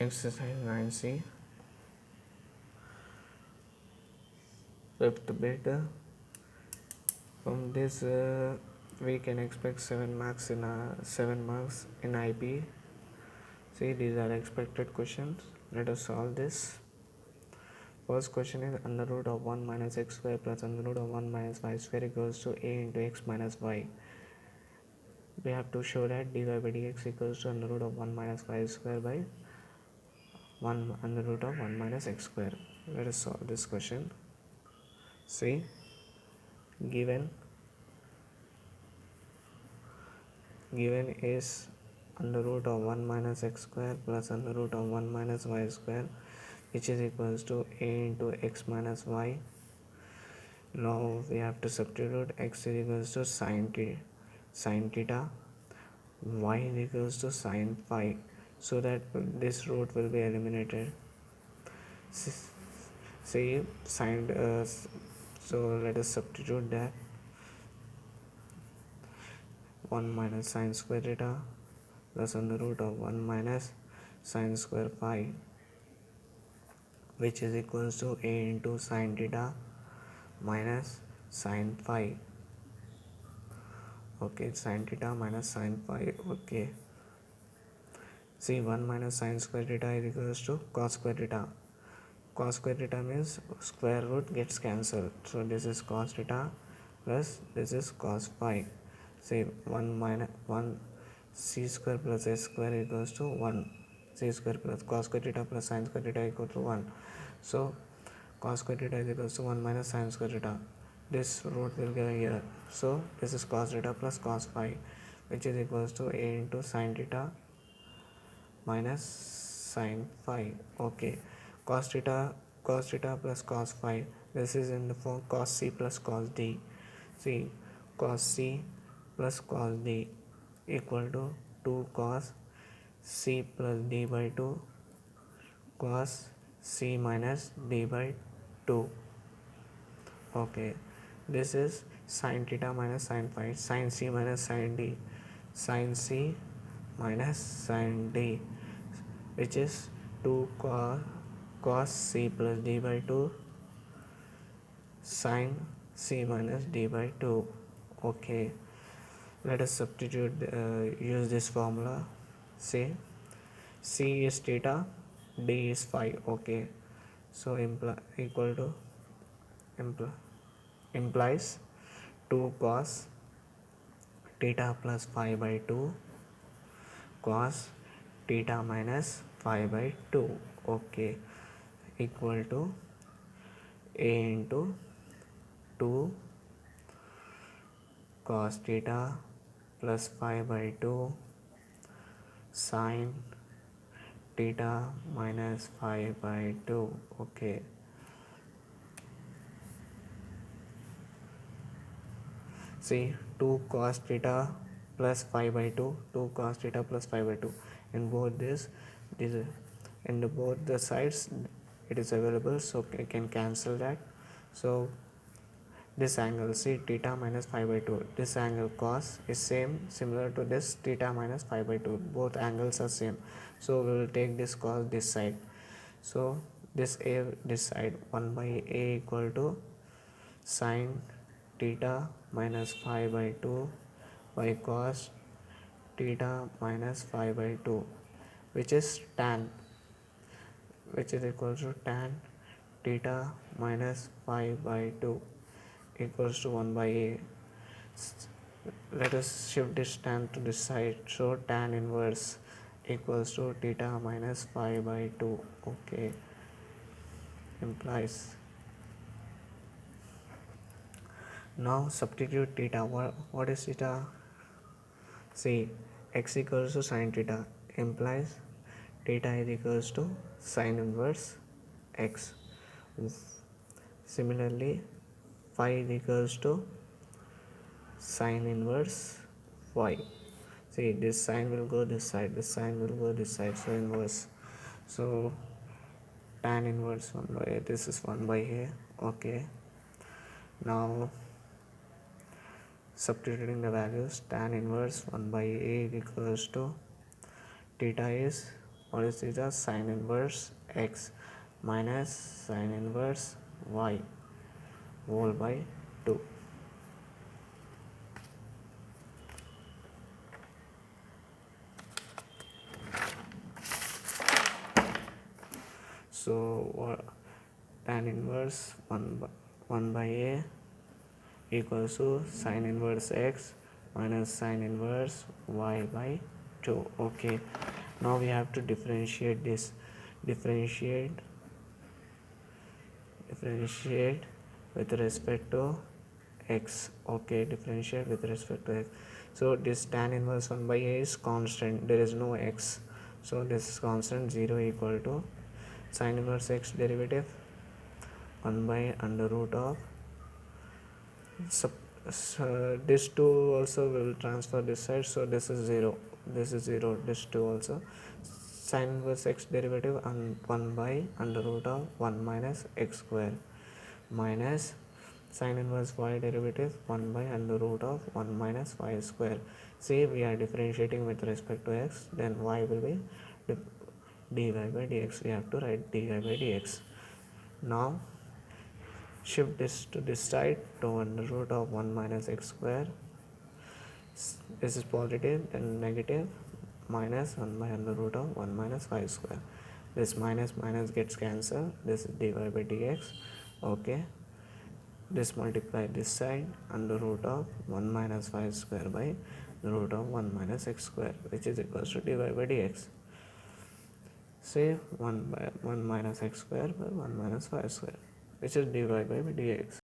Exercise 9C. Fifth bit. From this, we can expect 7 marks in IB. See, these are expected questions. Let us solve this. First question is under root of 1 minus x square plus under root of 1 minus y square equals to a into x minus y. We have to show that dy by dx equals to under root of 1 minus y square by 1 under root of 1 minus x square. Let us solve this question. See, given is under root of 1 minus x square plus under root of 1 minus y square, which is equals to a into x minus y. Now we have to substitute x is equals to sin theta, y is equals to sin phi, so that this root will be eliminated. See, so let us substitute that 1 minus sin square theta plus under root of 1 minus sin square phi, which is equals to a into sin theta minus sin phi. Okay, sin theta minus sin phi. Okay, see, 1 minus sin square theta is equals to cos square theta. Cos square theta means square root gets cancelled, so this is cos theta plus this is cos phi. Say 1 minus 1 c square plus s square equals to 1 c square plus cos square theta plus sin square theta equal to 1. So cos square theta is equals to 1 minus sin square theta. This root will go here, so this is cos theta plus cos phi, which is equals to a into sin theta minus sin phi. Okay, cos theta plus cos phi, this is in the form cos c plus cos d. See, cos c plus cos d equal to 2 cos c plus d by 2 cos c minus d by 2. Okay, this is sin theta minus sin phi, sin c minus sin d, sin c minus sin d, which is 2 cos c plus d by 2 sin c minus d by 2. Okay, let us substitute, use this formula. Say c is theta, d is phi. Okay, so equal to implies 2 cos theta plus phi by 2 cos theta minus phi by 2. Okay, equal to a into 2 cos theta plus phi by 2 sin theta minus phi by 2. Okay, see, 2 cos theta plus phi by 2, 2 cos theta plus phi by 2. In both this in both the sides it is available, so I can cancel that. So this angle, see, theta minus phi by 2, this angle cos is similar to this theta minus phi by 2, both angles are same, so we will take this cos this side. So this side 1 by a equal to sin theta minus phi by 2 by cos theta minus phi by 2, which is which is equal to tan theta minus phi by 2 equals to 1 by a. Let us shift this tan to this side, so tan inverse equals to theta minus phi by 2. Okay, implies. Now substitute theta. What is theta? See, x equals to sin theta implies theta is equals to sin inverse x. Similarly, phi is equals to sin inverse y. See, this sign will go this side, this sign will go this side, so inverse. So tan inverse 1 by a, this is 1 by a. Okay, now substituting the values, tan inverse 1 by a equals to theta is what is theta? Sine inverse x minus sine inverse y whole by 2. So tan inverse 1 by a equals to sine inverse x minus sine inverse y by 2. Okay, now we have to differentiate this. Differentiate with respect to x. Okay, differentiate with respect to x. So this tan inverse 1 by a is constant, there is no x, so this is constant. 0 equal to sine inverse x derivative 1 by under root of this 2 also will transfer this side, so this is 0, this is 0, this 2 also. Sine inverse x derivative and 1 by under root of 1 minus x square minus sine inverse y derivative 1 by under root of 1 minus y square. See, we are differentiating with respect to x, then y will be dy by dx. We have to write dy by dx. Now shift this to this side to under root of 1 minus x square. This is positive, then negative, minus 1 by under root of 1 minus y square. This minus gets cancelled. This is dy by dx. Okay, this multiply this side under root of 1 minus y square by the root of 1 minus x square, which is equals to dy by dx. Say 1 by 1 minus x square by 1 minus y square, which is dy by dx.